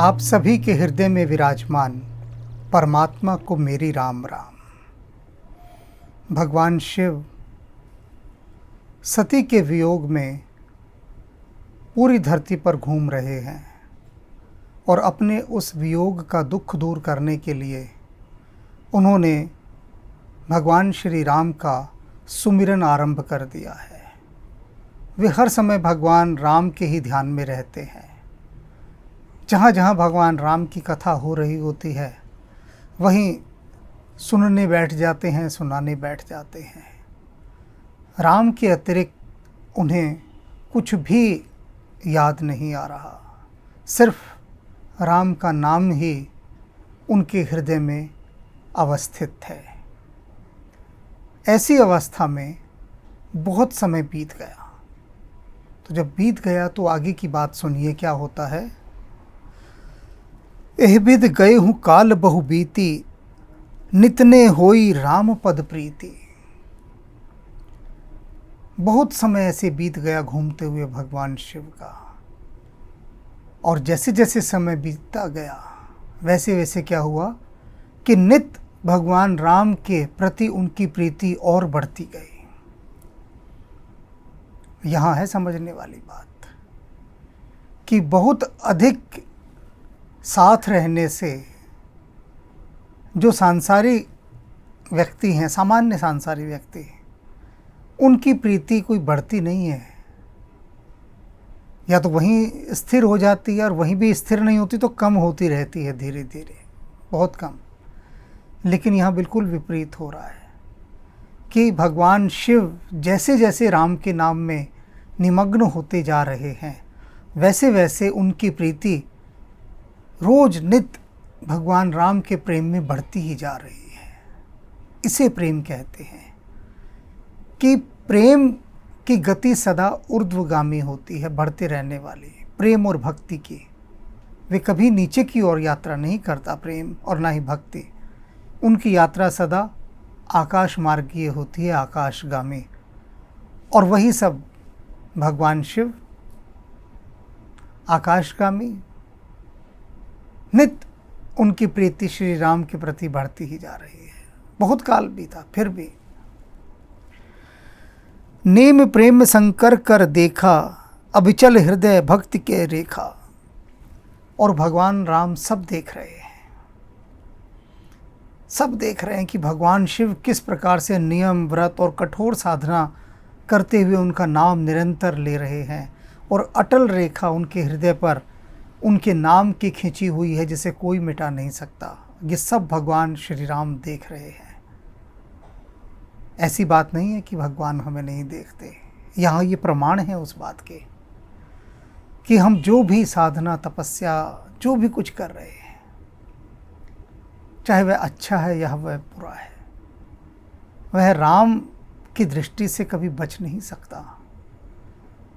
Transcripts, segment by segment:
आप सभी के हृदय में विराजमान परमात्मा को मेरी राम राम। भगवान शिव सती के वियोग में पूरी धरती पर घूम रहे हैं और अपने उस वियोग का दुख दूर करने के लिए उन्होंने भगवान श्री राम का सुमिरन आरंभ कर दिया है। वे हर समय भगवान राम के ही ध्यान में रहते हैं। जहाँ जहाँ भगवान राम की कथा हो रही होती है वहीं सुनने बैठ जाते हैं, सुनाने बैठ जाते हैं। राम के अतिरिक्त उन्हें कुछ भी याद नहीं आ रहा, सिर्फ राम का नाम ही उनके हृदय में अवस्थित है। ऐसी अवस्था में बहुत समय बीत गया। तो जब बीत गया तो आगे की बात सुनिए क्या होता है। एह बिद गए हूँ काल बहु बीती, नितने होई राम पद प्रीति। बहुत समय ऐसे बीत गया घूमते हुए भगवान शिव का, और जैसे जैसे समय बीतता गया वैसे वैसे क्या हुआ कि नित भगवान राम के प्रति उनकी प्रीति और बढ़ती गई। यहाँ है समझने वाली बात कि बहुत अधिक साथ रहने से जो सांसारिक व्यक्ति हैं, सामान्य सांसारिक व्यक्ति, उनकी प्रीति कोई बढ़ती नहीं है। या तो वहीं स्थिर हो जाती है और वहीं भी स्थिर नहीं होती तो कम होती रहती है, धीरे धीरे बहुत कम। लेकिन यहाँ बिल्कुल विपरीत हो रहा है कि भगवान शिव जैसे जैसे राम के नाम में निमग्न होते जा रहे हैं वैसे वैसे उनकी प्रीति रोज नित भगवान राम के प्रेम में बढ़ती ही जा रही है। इसे प्रेम कहते हैं कि प्रेम की गति सदा ऊर्ध्वगामी होती है, बढ़ते रहने वाली। प्रेम और भक्ति की वे कभी नीचे की ओर यात्रा नहीं करता, प्रेम और ना ही भक्ति। उनकी यात्रा सदा आकाश मार्गीय होती है, आकाशगामी। और वही सब भगवान शिव आकाशगामी। नित उनकी प्रीति श्री राम के प्रति बढ़ती ही जा रही है। बहुत काल बीता फिर भी नेम प्रेम संकर कर देखा, अबिचल हृदय भक्ति के रेखा। और भगवान राम सब देख रहे हैं, सब देख रहे हैं कि भगवान शिव किस प्रकार से नियम, व्रत और कठोर साधना करते हुए उनका नाम निरंतर ले रहे हैं और अटल रेखा उनके हृदय पर उनके नाम की खींची हुई है जिसे कोई मिटा नहीं सकता। ये सब भगवान श्री राम देख रहे हैं। ऐसी बात नहीं है कि भगवान हमें नहीं देखते। यहाँ ये प्रमाण है उस बात के कि हम जो भी साधना, तपस्या, जो भी कुछ कर रहे हैं, चाहे वह अच्छा है या वह बुरा है, वह राम की दृष्टि से कभी बच नहीं सकता।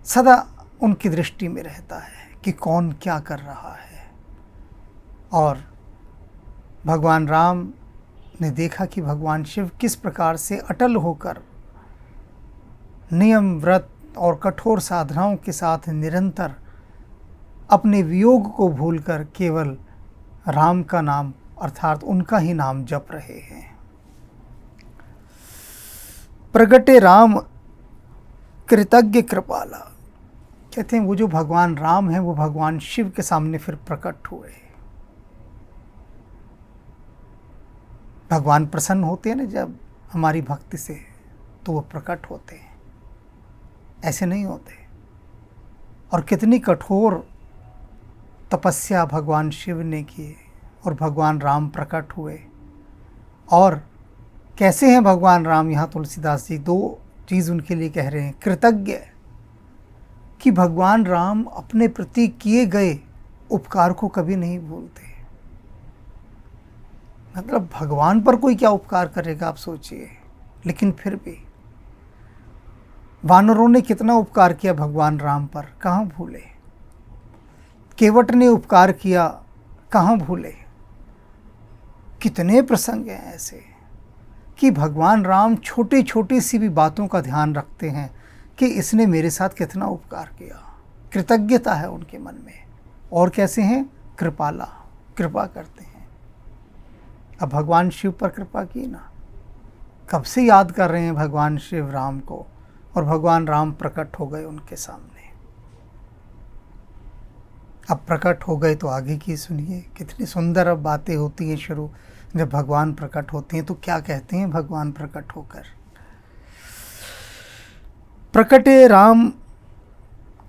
सदा उनकी दृष्टि में रहता है कि कौन क्या कर रहा है। और भगवान राम ने देखा कि भगवान शिव किस प्रकार से अटल होकर नियम, व्रत और कठोर साधनाओं के साथ निरंतर अपने वियोग को भूलकर केवल राम का नाम अर्थात उनका ही नाम जप रहे हैं। प्रगटे राम कृतज्ञ कृपाला। कहते हैं वो जो भगवान राम है वो भगवान शिव के सामने फिर प्रकट हुए। भगवान प्रसन्न होते हैं ना जब हमारी भक्ति से, तो वो प्रकट होते हैं, ऐसे नहीं होते। और कितनी कठोर तपस्या भगवान शिव ने की और भगवान राम प्रकट हुए। और कैसे हैं भगवान राम, यहाँ तुलसीदास जी दो चीज़ उनके लिए कह रहे हैं। कृतज्ञ, कि भगवान राम अपने प्रति किए गए उपकार को कभी नहीं भूलते। मतलब भगवान पर कोई क्या उपकार करेगा आप सोचिए। लेकिन फिर भी वानरों ने कितना उपकार किया भगवान राम पर, कहाँ भूले। केवट ने उपकार किया, कहाँ भूले। कितने प्रसंग हैं ऐसे कि भगवान राम छोटी छोटी सी भी बातों का ध्यान रखते हैं कि इसने मेरे साथ कितना उपकार किया। कृतज्ञता है उनके मन में। और कैसे हैं, कृपाला, कृपा करते हैं। अब भगवान शिव पर कृपा की ना, कब से याद कर रहे हैं भगवान शिव राम को, और भगवान राम प्रकट हो गए उनके सामने। अब प्रकट हो गए तो आगे की सुनिए, कितनी सुंदर अब बातें होती हैं शुरू। जब भगवान प्रकट होते हैं तो क्या कहते हैं भगवान प्रकट होकर? प्रकटे राम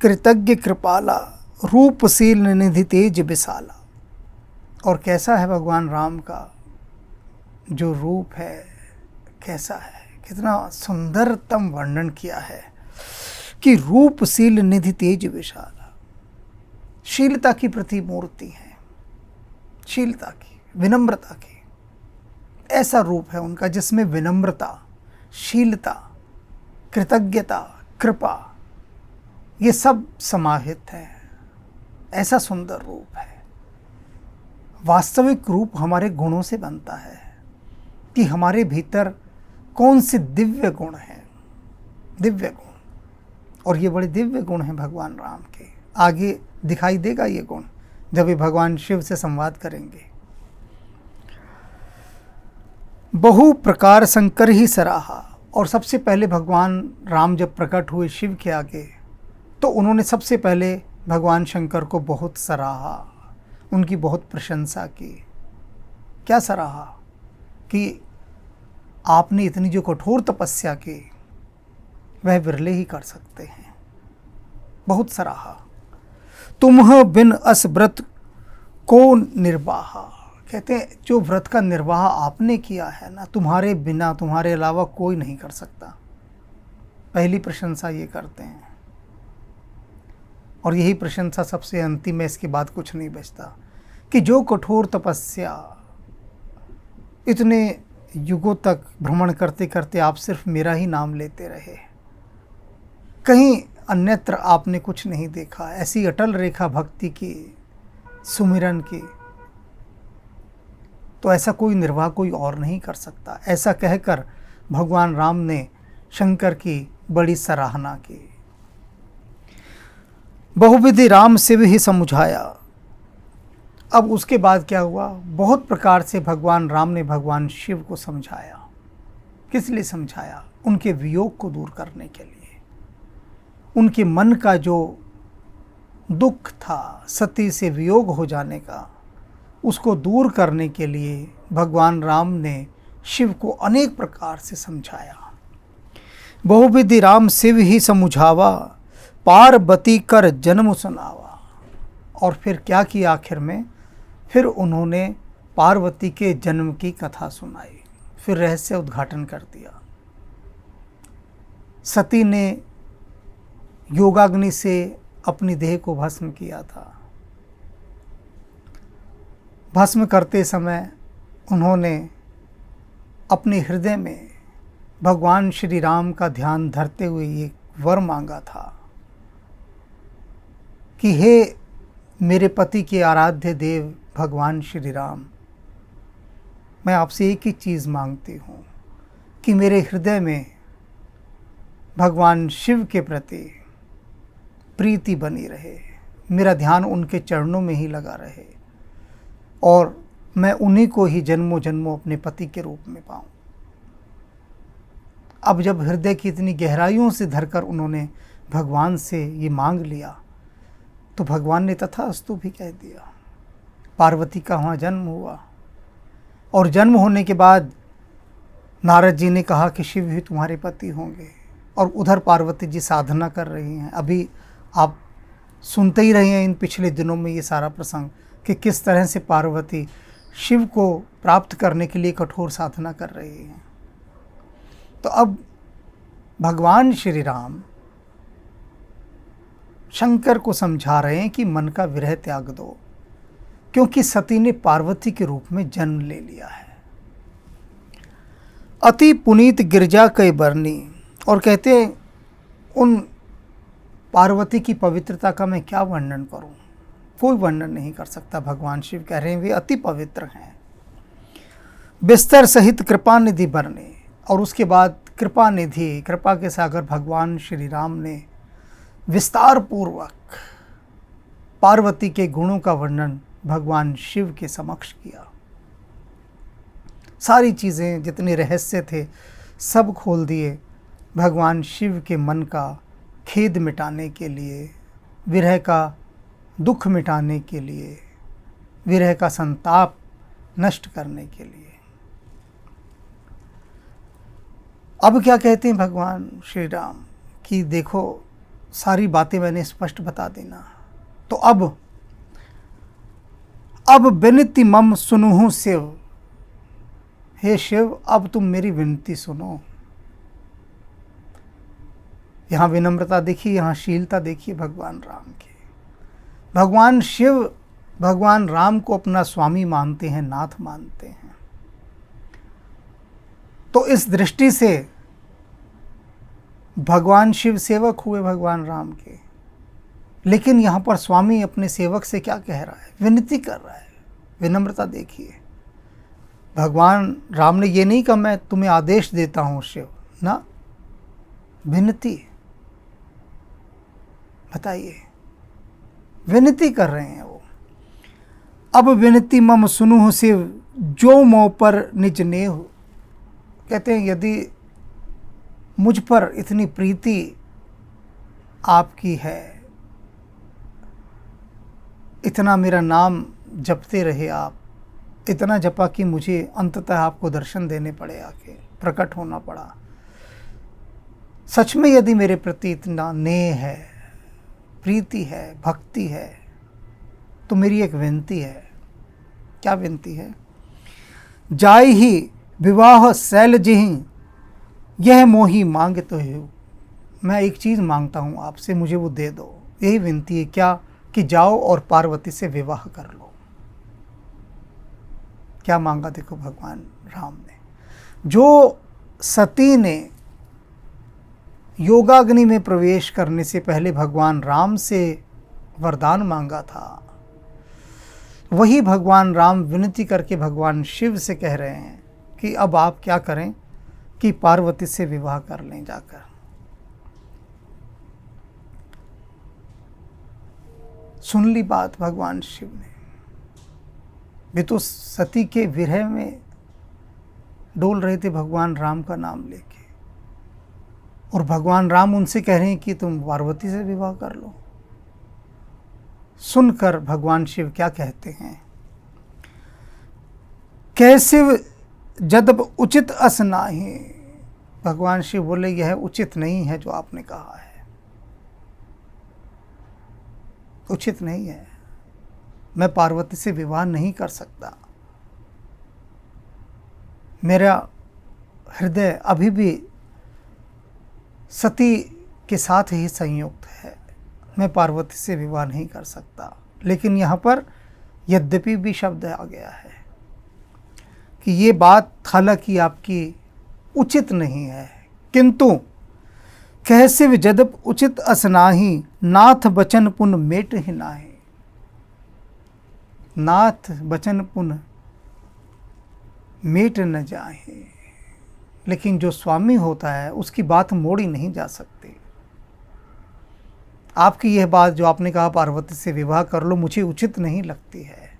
कृतज्ञ कृपाला, रूपशील निधि तेज विशाला। और कैसा है भगवान राम का जो रूप है, कैसा है, कितना सुंदरतम वर्णन किया है कि रूपशील निधि तेज विशाला। शीलता की प्रतिमूर्ति है, शीलता की, विनम्रता की। ऐसा रूप है उनका जिसमें विनम्रता, शीलता, कृतज्ञता, कृपा, ये सब समाहित है। ऐसा सुंदर रूप है। वास्तविक रूप हमारे गुणों से बनता है कि हमारे भीतर कौन से दिव्य गुण हैं, दिव्य गुण। और ये बड़े दिव्य गुण हैं भगवान राम के। आगे दिखाई देगा ये गुण जब ये भगवान शिव से संवाद करेंगे। बहु प्रकार शंकर ही सराहा। और सबसे पहले भगवान राम जब प्रकट हुए शिव के आगे, तो उन्होंने सबसे पहले भगवान शंकर को बहुत सराहा, उनकी बहुत प्रशंसा की। क्या सराहा? कि आपने इतनी जो कठोर तपस्या की वह विरले ही कर सकते हैं। बहुत सराहा। तुम्ह बिन अस व्रत को निर्वाहा। कहते हैं जो व्रत का निर्वाह आपने किया है ना, तुम्हारे बिना, तुम्हारे अलावा कोई नहीं कर सकता। पहली प्रशंसा ये करते हैं, और यही प्रशंसा सबसे अंतिम है, इसके बाद कुछ नहीं बचता। कि जो कठोर तपस्या इतने युगों तक भ्रमण करते करते आप सिर्फ मेरा ही नाम लेते रहे, कहीं अन्यत्र आपने कुछ नहीं देखा। ऐसी अटल रेखा भक्ति की, सुमिरन की, तो ऐसा कोई निर्वाह कोई और नहीं कर सकता। ऐसा कहकर भगवान राम ने शंकर की बड़ी सराहना की। बहुविधि राम शिव ही समुझाया। अब उसके बाद क्या हुआ? बहुत प्रकार से भगवान राम ने भगवान शिव को समझाया। किस लिए समझाया? उनके वियोग को दूर करने के लिए। उनके मन का जो दुख था सती से वियोग हो जाने का, उसको दूर करने के लिए भगवान राम ने शिव को अनेक प्रकार से समझाया। बहुविधि राम शिव ही समुझावा, पार्वती कर जन्म सुनावा। और फिर क्या किया आखिर में? फिर उन्होंने पार्वती के जन्म की कथा सुनाई, फिर रहस्य उद्घाटन कर दिया। सती ने योगाग्नि से अपनी देह को भस्म किया था। भस्म करते समय उन्होंने अपने हृदय में भगवान श्री राम का ध्यान धरते हुए ये वर मांगा था कि हे मेरे पति के आराध्य देव भगवान श्री राम, मैं आपसे एक ही चीज़ मांगती हूँ कि मेरे हृदय में भगवान शिव के प्रति प्रीति बनी रहे, मेरा ध्यान उनके चरणों में ही लगा रहे, और मैं उन्हीं को ही जन्मों जन्मों अपने पति के रूप में पाऊँ। अब जब हृदय की इतनी गहराइयों से धरकर उन्होंने भगवान से ये मांग लिया, तो भगवान ने तथास्तु भी कह दिया। पार्वती का वहाँ जन्म हुआ, और जन्म होने के बाद नारद जी ने कहा कि शिव ही तुम्हारे पति होंगे, और उधर पार्वती जी साधना कर रही हैं। अभी आप सुनते ही रहे हैं इन पिछले दिनों में ये सारा प्रसंग कि किस तरह से पार्वती शिव को प्राप्त करने के लिए कठोर साधना कर रही हैं। तो अब भगवान श्री राम शंकर को समझा रहे हैं कि मन का विरह त्याग दो, क्योंकि सती ने पार्वती के रूप में जन्म ले लिया है। अति पुनीत गिरजा कई बरनी। और कहते हैं उन पार्वती की पवित्रता का मैं क्या वर्णन करूं, कोई वर्णन नहीं कर सकता। भगवान शिव कह रहे हैं वे अति पवित्र हैं। बिस्तर सहित कृपा निधि बरने। और उसके बाद कृपा निधि, कृपा के सागर भगवान श्री राम ने विस्तार पूर्वक पार्वती के गुणों का वर्णन भगवान शिव के समक्ष किया। सारी चीज़ें, जितने रहस्य थे, सब खोल दिए भगवान शिव के मन का खेद मिटाने के लिए, विरह का दुख मिटाने के लिए, विरह का संताप नष्ट करने के लिए। अब क्या कहते हैं भगवान श्री राम कि देखो, सारी बातें मैंने स्पष्ट बता दी ना, तो अब विनती मम सुनुहु शिव। हे शिव, अब तुम मेरी विनती सुनो। यहाँ विनम्रता देखिए, यहाँ शीलता देखिए भगवान राम की। भगवान शिव भगवान राम को अपना स्वामी मानते हैं, नाथ मानते हैं। तो इस दृष्टि से भगवान शिव सेवक हुए भगवान राम के। लेकिन यहाँ पर स्वामी अपने सेवक से क्या कह रहा है? विनती कर रहा है। विनम्रता देखिए, भगवान राम ने ये नहीं कहा मैं तुम्हें आदेश देता हूँ शिव, ना, विनती। बताइए, विनती कर रहे हैं वो। अब विनती मम सुनुहु शिव, जो मोह पर निज नेह। कहते हैं यदि मुझ पर इतनी प्रीति आपकी है, इतना मेरा नाम जपते रहे आप, इतना जपा कि मुझे अंततः आपको दर्शन देने पड़े, आके प्रकट होना पड़ा। सच में यदि मेरे प्रति इतना नेह है, प्रीति है, भक्ति है, तो मेरी एक विनती है। क्या विनती है? जाय ही विवाह शैल जिहि, यह मोही मांग तो है। मैं एक चीज़ मांगता हूँ आपसे, मुझे वो दे दो। यही विनती है। क्या? कि जाओ और पार्वती से विवाह कर लो। क्या मांगा देखो भगवान राम ने। जो सती ने योगाग्नि में प्रवेश करने से पहले भगवान राम से वरदान मांगा था, वही भगवान राम विनती करके भगवान शिव से कह रहे हैं कि अब आप क्या करें कि पार्वती से विवाह कर लें जाकर। सुन ली बात भगवान शिव ने। वे तो सती के विरह में डोल रहे थे भगवान राम का नाम लेके, और भगवान राम उनसे कह रहे हैं कि तुम पार्वती से विवाह कर लो। सुनकर भगवान शिव क्या कहते हैं? कैसे जदब उचित अस नाहि। भगवान शिव बोले यह उचित नहीं है जो आपने कहा है, उचित नहीं है। मैं पार्वती से विवाह नहीं कर सकता। मेरा हृदय अभी भी सती के साथ ही संयुक्त है। मैं पार्वती से विवाह नहीं कर सकता। लेकिन यहाँ पर यद्यपि भी शब्द आ गया है कि ये बात हालांकि आपकी उचित नहीं है, किंतु कैसे जदप उचित असनाही, नाथ बचन पुन मेट ही नाहि। नाथ बचन पुन मेट न जाए। लेकिन जो स्वामी होता है उसकी बात मोड़ी नहीं जा सकती। आपकी यह बात जो आपने कहा पार्वती से विवाह कर लो, मुझे उचित नहीं लगती है,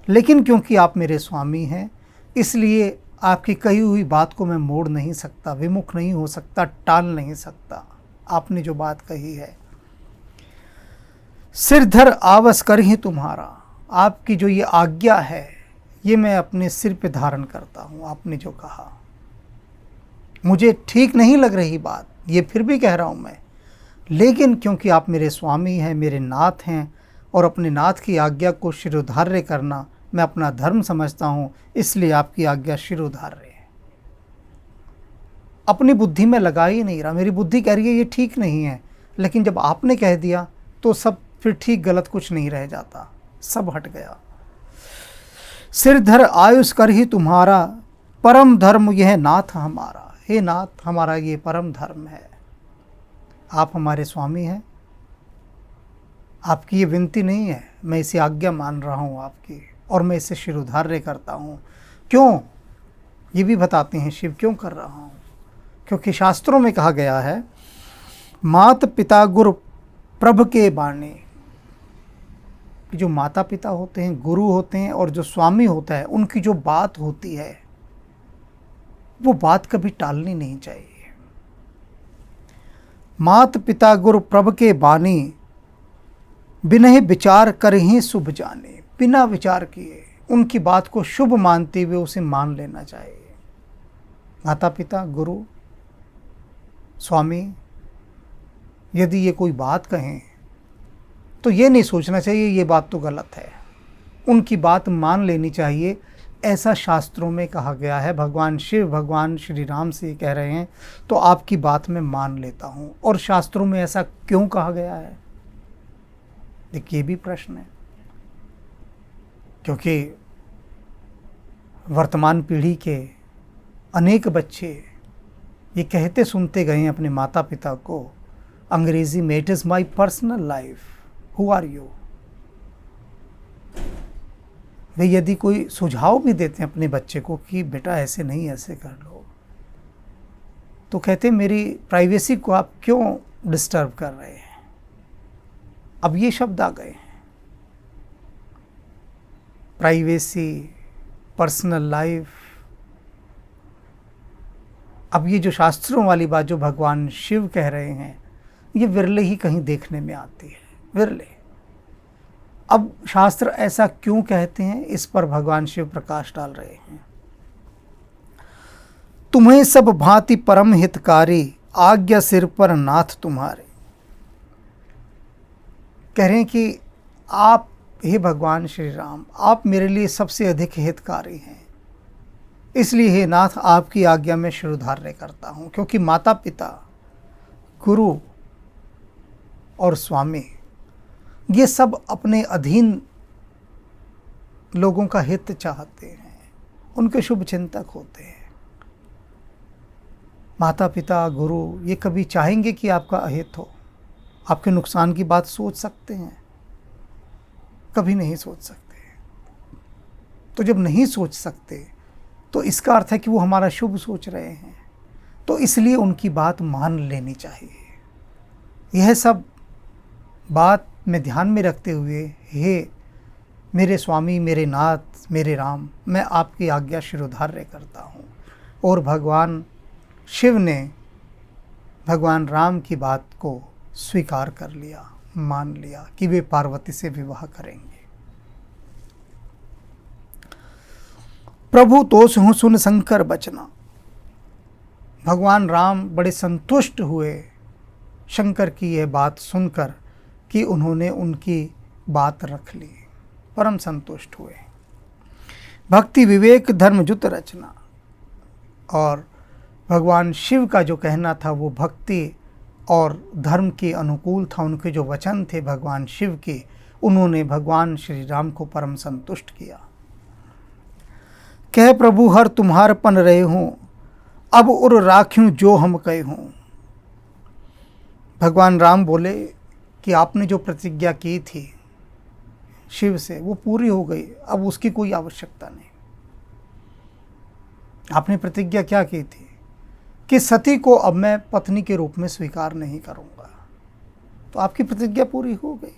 लेकिन क्योंकि आप मेरे स्वामी हैं इसलिए आपकी कही हुई बात को मैं मोड़ नहीं सकता, विमुख नहीं हो सकता, टाल नहीं सकता। आपने जो बात कही है, सिरधर आवस कर ही तुम्हारा। आपकी जो ये आज्ञा है ये मैं अपने सिर पे धारण करता हूँ। आपने जो कहा मुझे ठीक नहीं लग रही बात, ये फिर भी कह रहा हूँ मैं, लेकिन क्योंकि आप मेरे स्वामी हैं, मेरे नाथ हैं, और अपने नाथ की आज्ञा को शिरोधार्य करना मैं अपना धर्म समझता हूँ, इसलिए आपकी आज्ञा शिरोधार्य है। अपनी बुद्धि में लगा ही नहीं रहा। मेरी बुद्धि कह रही है ये ठीक नहीं है, लेकिन जब आपने कह दिया तो सब फिर ठीक गलत कुछ नहीं रह जाता, सब हट गया। सिरधर आयुष कर ही तुम्हारा, परम धर्म यह नाथ हमारा। हे नाथ, हमारा ये परम धर्म है। आप हमारे स्वामी हैं, आपकी ये विनती नहीं है, मैं इसे आज्ञा मान रहा हूँ आपकी, और मैं इसे शिरोधार्य करता हूँ। क्यों? ये भी बताते हैं शिव क्यों कर रहा हूँ। क्योंकि शास्त्रों में कहा गया है, मात पिता गुरु प्रभ के बाणी। कि जो माता पिता होते हैं, गुरु होते हैं और जो स्वामी होता है, उनकी जो बात होती है वो बात कभी टालनी नहीं चाहिए। मात पिता गुरु प्रभ के बानी, बिना विचार करहीं शुभ जाने। बिना विचार किए उनकी बात को शुभ मानते हुए उसे मान लेना चाहिए। माता पिता, गुरु, स्वामी यदि ये कोई बात कहें तो ये नहीं सोचना चाहिए ये बात तो गलत है, उनकी बात मान लेनी चाहिए। ऐसा शास्त्रों में कहा गया है। भगवान शिव भगवान श्री राम से कह रहे हैं तो आपकी बात मैं मान लेता हूँ। और शास्त्रों में ऐसा क्यों कहा गया है, देखिए भी प्रश्न है। क्योंकि वर्तमान पीढ़ी के अनेक बच्चे ये कहते सुनते गए हैं अपने माता पिता को अंग्रेजी में, it is my personal life, who are you. वे यदि कोई सुझाव भी देते हैं अपने बच्चे को कि बेटा ऐसे नहीं ऐसे कर लो, तो कहते मेरी प्राइवेसी को आप क्यों डिस्टर्ब कर रहे हैं। अब ये शब्द आ गए हैं, प्राइवेसी, पर्सनल लाइफ। अब ये जो शास्त्रों वाली बात जो भगवान शिव कह रहे हैं, ये विरले ही कहीं देखने में आती है, विरले। अब शास्त्र ऐसा क्यों कहते हैं, इस पर भगवान शिव प्रकाश डाल रहे हैं। तुम्हें सब भांति परम हितकारी, आज्ञा सिर पर नाथ तुम्हारे। कह रहे हैं कि आप, हे भगवान श्री राम, आप मेरे लिए सबसे अधिक हितकारी हैं, इसलिए हे नाथ आपकी आज्ञा में शिरोधार्य करता हूँ। क्योंकि माता पिता, गुरु और स्वामी ये सब अपने अधीन लोगों का हित चाहते हैं, उनके शुभ चिंतक होते हैं। माता पिता, गुरु ये कभी चाहेंगे कि आपका अहित हो, आपके नुकसान की बात सोच सकते हैं? कभी नहीं सोच सकते। तो जब नहीं सोच सकते तो इसका अर्थ है कि वो हमारा शुभ सोच रहे हैं, तो इसलिए उनकी बात मान लेनी चाहिए। यह सब बात में ध्यान में रखते हुए, हे मेरे स्वामी, मेरे नाथ, मेरे राम, मैं आपकी आज्ञा शिरोधार्य करता हूँ। और भगवान शिव ने भगवान राम की बात को स्वीकार कर लिया, मान लिया कि वे पार्वती से विवाह करेंगे। प्रभु तोष हूँ सुन शंकर बचना। भगवान राम बड़े संतुष्ट हुए शंकर की यह बात सुनकर कि उन्होंने उनकी बात रख ली, परम संतुष्ट हुए। भक्ति विवेक धर्म जुत रचना। और भगवान शिव का जो कहना था वो भक्ति और धर्म के अनुकूल था। उनके जो वचन थे भगवान शिव के, उन्होंने भगवान श्री राम को परम संतुष्ट किया। कह प्रभु हर तुम्हार पन रहे हूँ, अब उर राख्यूं जो हम कहे हूँ। भगवान राम बोले कि आपने जो प्रतिज्ञा की थी शिव से वो पूरी हो गई, अब उसकी कोई आवश्यकता नहीं। आपने प्रतिज्ञा क्या की थी कि सती को अब मैं पत्नी के रूप में स्वीकार नहीं करूंगा, तो आपकी प्रतिज्ञा पूरी हो गई।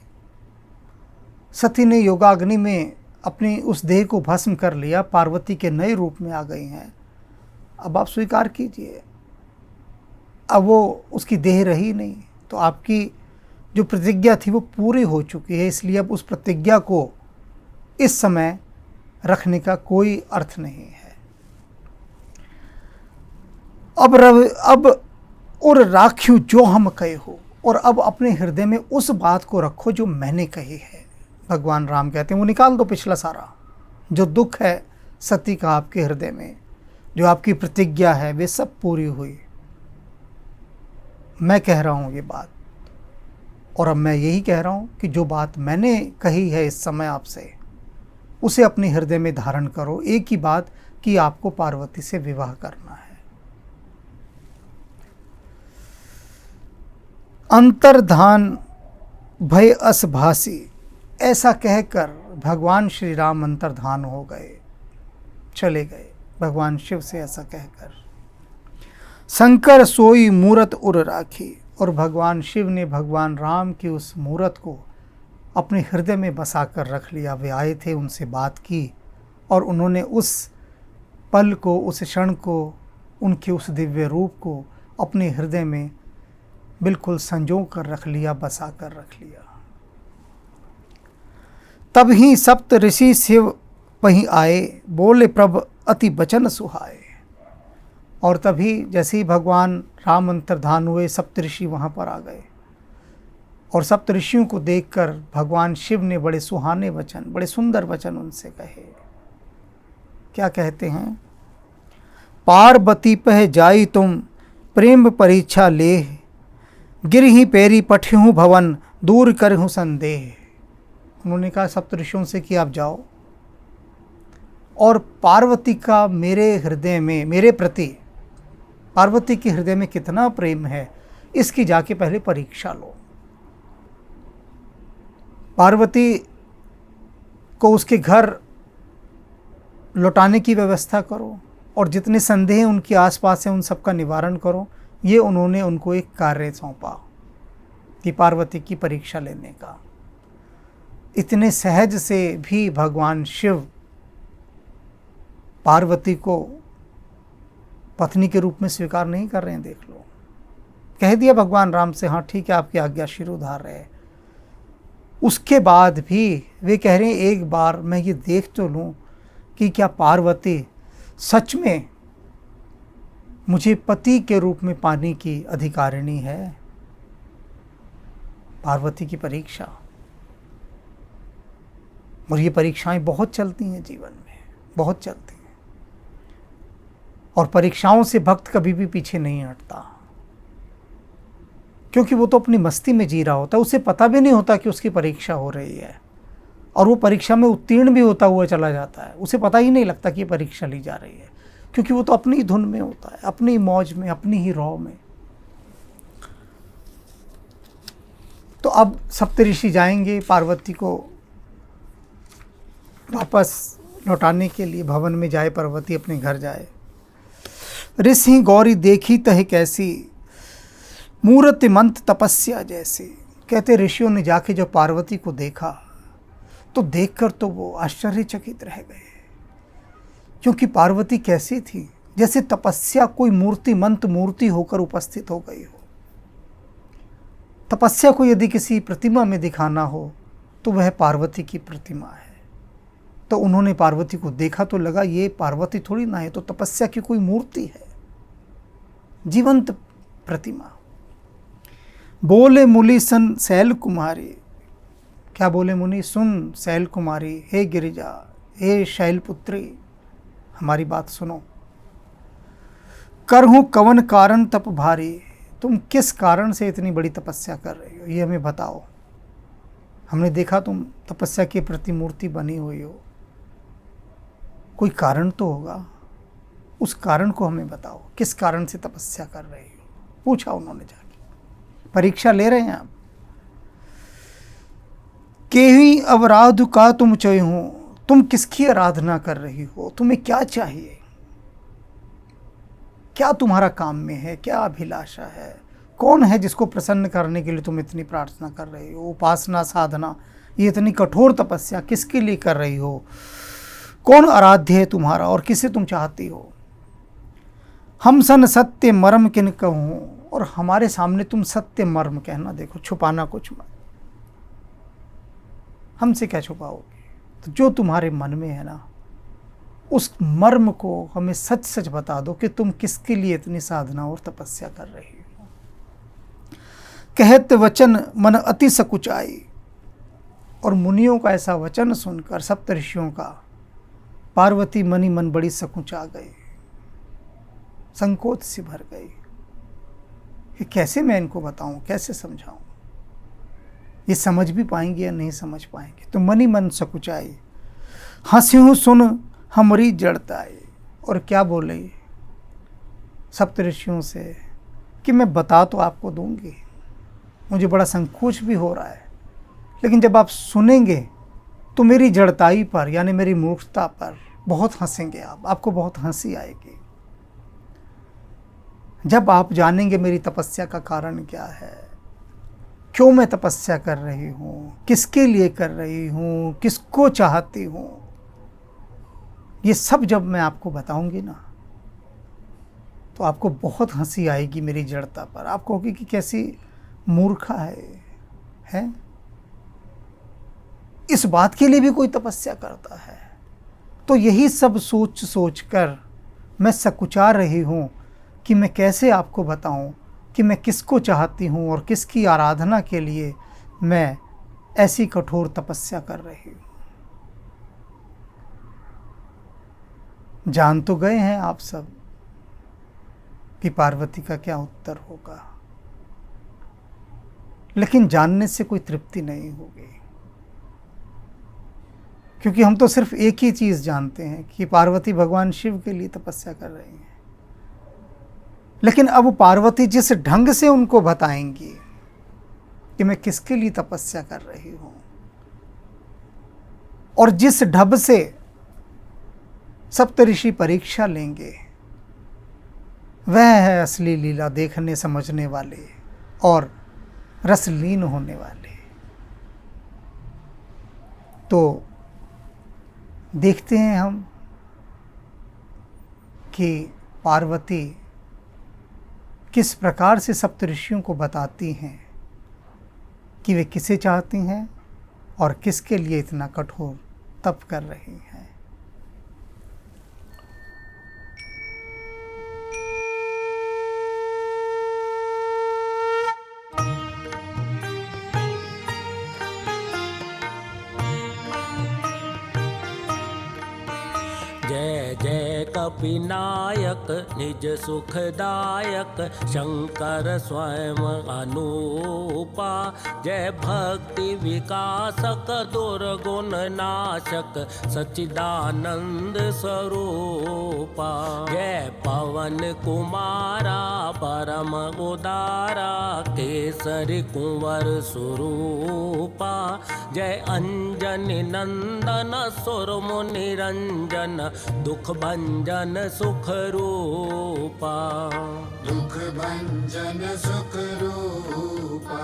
सती ने योगाग्नि में अपनी उस देह को भस्म कर लिया, पार्वती के नए रूप में आ गई हैं। अब आप स्वीकार कीजिए, अब वो उसकी देह रही नहीं, तो आपकी जो प्रतिज्ञा थी वो पूरी हो चुकी है। इसलिए अब उस प्रतिज्ञा को इस समय रखने का कोई अर्थ नहीं है। अब और राख्यू जो हम कहे हो, और अब अपने हृदय में उस बात को रखो जो मैंने कही है। भगवान राम कहते हैं वो निकाल दो पिछला सारा जो दुख है सती का आपके हृदय में, जो आपकी प्रतिज्ञा है वे सब पूरी हुई। मैं कह रहा हूँ ये बात, और अब मैं यही कह रहा हूँ कि जो बात मैंने कही है इस समय आपसे, उसे अपने हृदय में धारण करो। एक ही बात कि आपको पार्वती से विवाह करना है। अंतर्धान भय असभासी, ऐसा कहकर भगवान श्री राम अंतर्धान हो गए, चले गए भगवान शिव से ऐसा कहकर। शंकर सोई मूरत उर राखी, और भगवान शिव ने भगवान राम की उस मूरत को अपने हृदय में बसा कर रख लिया। वे आए थे, उनसे बात की और उन्होंने उस पल को, उस क्षण को, उनके उस दिव्य रूप को अपने हृदय में बिल्कुल संजो कर रख लिया, बसा कर रख लिया। तब ही सप्त ऋषि शिव वहीं आए, बोले प्रभ अति बचन सुहाए। और तभी जैसे ही भगवान राम अंतर्धान हुए, सप्त ऋषि वहाँ पर आ गए और सप्त ऋषियों को देखकर भगवान शिव ने बड़े सुहाने वचन, बड़े सुंदर वचन उनसे कहे। क्या कहते हैं? पार्वती पह जाई तुम प्रेम परीक्षा लेह, गिरही पेरी पठ्यूँ भवन दूर करहूँ संदेह। उन्होंने कहा सप्त ऋषियों से कि आप जाओ और पार्वती का मेरे हृदय में, मेरे प्रति पार्वती के हृदय में कितना प्रेम है, इसकी जाके पहले परीक्षा लो। पार्वती को उसके घर लौटाने की व्यवस्था करो और जितने संदेह उनके आसपास हैं उन सब का निवारण करो। ये उन्होंने उनको एक कार्य सौंपा कि पार्वती की परीक्षा लेने का। इतने सहज से भी भगवान शिव पार्वती को पत्नी के रूप में स्वीकार नहीं कर रहे हैं। देख लो, कह दिया भगवान राम से, हाँ ठीक है आपकी आज्ञा शिरोधार्य है। उसके बाद भी वे कह रहे हैं एक बार मैं ये देख तो लूँ कि क्या पार्वती सच में मुझे पति के रूप में पाने की अधिकारिणी है। पार्वती की परीक्षा, और ये परीक्षाएं बहुत चलती हैं जीवन में, बहुत चलती हैं। और परीक्षाओं से भक्त कभी भी पीछे नहीं हटता, क्योंकि वो तो अपनी मस्ती में जी रहा होता है, उसे पता भी नहीं होता कि उसकी परीक्षा हो रही है और वो परीक्षा में उत्तीर्ण भी होता हुआ चला जाता है। उसे पता ही नहीं लगता कि ये परीक्षा ली जा रही है, क्योंकि वो तो अपनी धुन में होता है, अपनी मौज में, अपनी ही रौ में। तो अब सप्तऋषि जाएंगे पार्वती को वापस लौटाने के लिए। भवन में जाए, पार्वती अपने घर जाए। ऋषि गौरी देखी तह कैसी, मूर्ति मंत तपस्या जैसी। कहते ऋषियों ने जाके जब पार्वती को देखा तो देखकर तो वो आश्चर्यचकित रह गए, क्योंकि पार्वती कैसी थी, जैसे तपस्या कोई मूर्तिमंत मूर्ति होकर उपस्थित हो गई हो। तपस्या को यदि किसी प्रतिमा में दिखाना हो तो वह पार्वती की प्रतिमा है। तो उन्होंने पार्वती को देखा तो लगा ये पार्वती थोड़ी ना है, तो तपस्या की कोई मूर्ति है, जीवंत प्रतिमा। बोले मुनि सन शैल कुमारी। क्या बोले मुनि? सुन शैल कुमारी, हे गिरिजा, हे शैलपुत्री, हमारी बात सुनो। करहूँ कवन कारण तप भारी। तुम किस कारण से इतनी बड़ी तपस्या कर रही हो, ये हमें बताओ। हमने देखा तुम तपस्या की प्रतिमूर्ति बनी हुई हो, कोई कारण तो होगा, उस कारण को हमें बताओ, किस कारण से तपस्या कर रही हो। पूछा उन्होंने जाके। परीक्षा ले रहे हैं आप। केही अवराध का तुम चय हो। तुम किसकी आराधना कर रही हो, तुम्हें क्या चाहिए, क्या तुम्हारा काम में है, क्या अभिलाषा है, कौन है जिसको प्रसन्न करने के लिए तुम इतनी प्रार्थना कर रही हो। उपासना साधना, ये इतनी कठोर तपस्या किसके लिए कर रही हो, कौन आराध्य है तुम्हारा और किसे तुम चाहती हो। हम सन सत्य मर्म किन कहूँ। और हमारे सामने तुम सत्य मर्म कहना, देखो छुपाना कुछ मत। हमसे क्या छुपाओगे, तो जो तुम्हारे मन में है ना, उस मर्म को हमें सच सच बता दो कि तुम किसके लिए इतनी साधना और तपस्या कर रही हो। कहत वचन मन अति सकुचाई। और मुनियों का ऐसा वचन सुनकर, सप्तऋषियों का, पार्वती मनी मन बड़ी सकुचा गई, संकोच से भर गई कि कैसे मैं इनको बताऊं, कैसे समझाऊं, ये समझ भी पाएंगे या नहीं समझ पाएंगे। तो मनी मन सकुचाई, हंस्यूं सुन हमारी जड़ताई। और क्या बोले सप्तऋषियों से कि मैं बता तो आपको दूंगी, मुझे बड़ा संकोच भी हो रहा है, लेकिन जब आप सुनेंगे तो मेरी जड़ताई पर, यानी मेरी मूर्खता पर बहुत हंसेंगे आप, आपको बहुत हंसी आएगी। जब आप जानेंगे मेरी तपस्या का कारण क्या है, क्यों मैं तपस्या कर रही हूँ, किसके लिए कर रही हूँ, किसको चाहती हूँ, ये सब जब मैं आपको बताऊंगी ना, तो आपको बहुत हंसी आएगी मेरी जड़ता पर। आप कहोगे कि कैसी मूर्खा है? इस बात के लिए भी कोई तपस्या करता है? तो यही सब सोच सोच कर मैं सकुचा रही हूँ कि मैं कैसे आपको बताऊँ कि मैं किसको चाहती हूँ और किसकी आराधना के लिए मैं ऐसी कठोर तपस्या कर रही हूँ। जान तो गए हैं आप सब कि पार्वती का क्या उत्तर होगा, लेकिन जानने से कोई तृप्ति नहीं होगी, क्योंकि हम तो सिर्फ एक ही चीज़ जानते हैं कि पार्वती भगवान शिव के लिए तपस्या कर रही हैं। लेकिन अब पार्वती जिस ढंग से उनको बताएंगी कि मैं किसके लिए तपस्या कर रही हूँ, और जिस ढब से सप्तऋषि परीक्षा लेंगे, वह है असली लीला देखने समझने वाले और रसलीन होने वाले। तो देखते हैं हम कि पार्वती किस प्रकार से सप्तऋषियों को बताती हैं कि वे किसे चाहती हैं और किसके लिए इतना कठोर तप कर रही हैं। जय जय कपिनायक निज सुखदायक शंकर स्वयं अनूपा। जय भक्ति विकासक दुर्गुण नाशक सच्चिदानंद स्वरूपा। जय पवन कुमारा परम उदारा केसरी कुंवर स्वरूपा। जय अंजनी नंदन सुर मुनि रंजन दुख भंजन सुख रूपा। दुख भंजन सुख रूपा।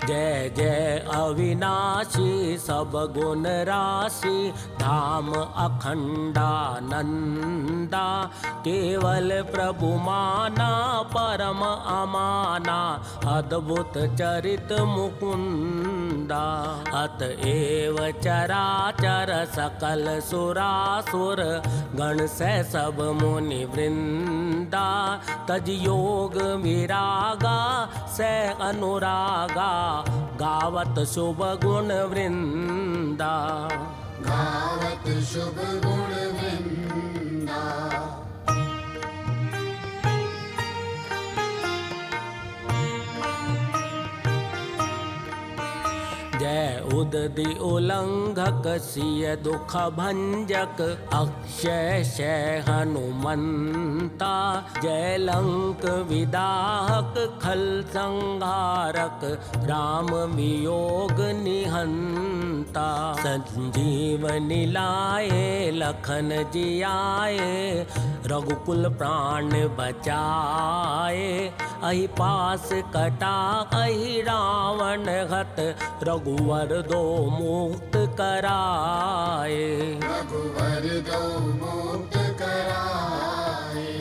जय जय अविनाशी सब गुण राशि धाम अखंडानंदा। केवल प्रभु माना परम अमाना अद्भुत चरित मुकुंदा। अतएव चराचर सकल सुरासुर गण से सब मुनि वृंदा। तज योग विरागा से अनुरागा गावत शुभ गुण वृंदा। गावत शुभ गुण वृंदा। जय उदधि उल्लंघक सिय दुख भंजक अक्षय शय हनुमंता। जय लंक विदाहक खल संहारक राम वियोग निहंता। संजीवनी लाए लखन जियाए रघुकुल प्राण बचाए। अहि पास कटा अहि रावण हत रघुवर दो मुक्त कराए। रघुवर दो मुक्त कराए।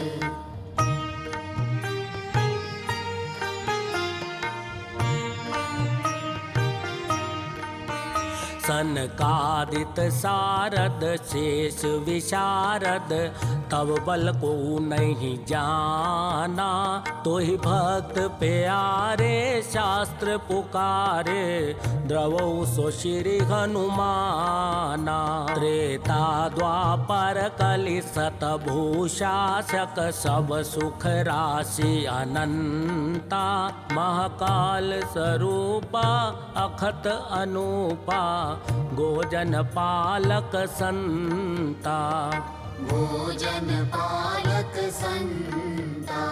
सनकादित सारद शेष विशारद तब बल को नहीं जाना। तो ही भक्त प्यारे शास्त्र पुकारे द्रवौ सो श्री हनुमाना। त्रेता द्वापर कलि सतभूषाशक सब सुख राशि अनंता। महाकाल स्वरूपा अखत अनूपा गोजन पालक संता। भोजन पालक संता।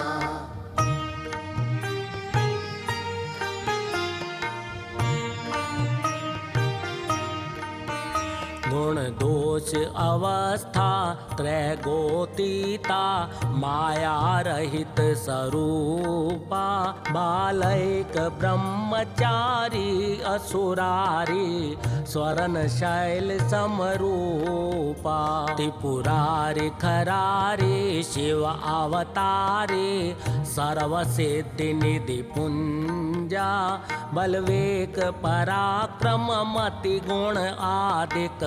गुण दोष अवस्था त्रैगोतीता माया रहित स्वरूपा बालैक ब्रह्मचारी असुरारी स्वरण शैल समरूपा त्रिपुरारी खरारी शिव अवतारी सर्वसिद्धि निधि पुंजा बलवेक पराक्रम मति गुण आदिक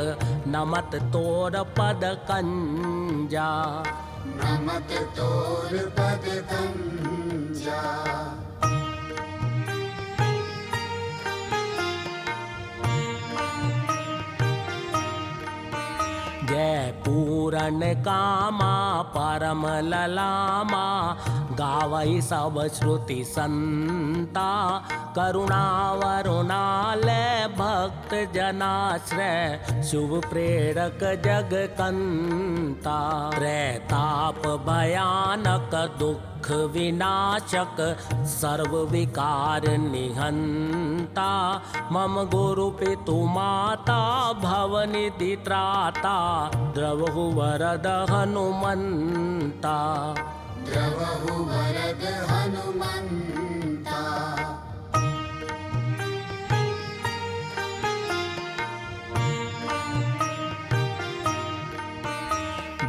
नमत तोर पद कंजा नमत तोर पद कंजा जय पूरन कामा परम ललामा गावई सब श्रुति संता करुणावरुणालय भक्त जनाश्रय शुभ प्रेरक जग कंता त्रैताप भयानक दुख विनाशक सर्व विकार निहंता मम गुरु पितु माता भवनिधि त्राता द्रवहु वरद हनुमंता द्रवहु वरद हनुमंता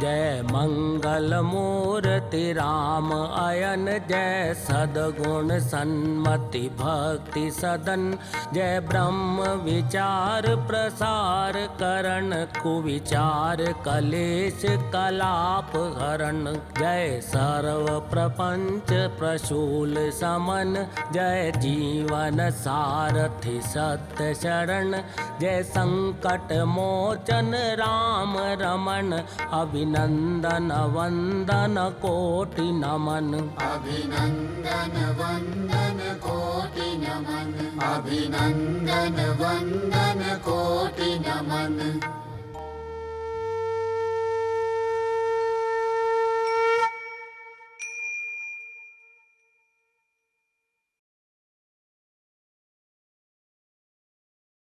जय मंगल मूर्ति राम अयन जय सद्गुण सन्मति भक्ति सदन जय ब्रह्म विचार प्रसार करण कुविचार कलेश कलाप हरण जय सर्व प्रपंच प्रशूल समन जय जीवन सारथि सत्य शरण जय संकट मोचन राम रमण अभिनंदन वंदन कोटि नमन अभिनंदन वंदन कोटि नमन अभिनंदन वंदन कोटि नमन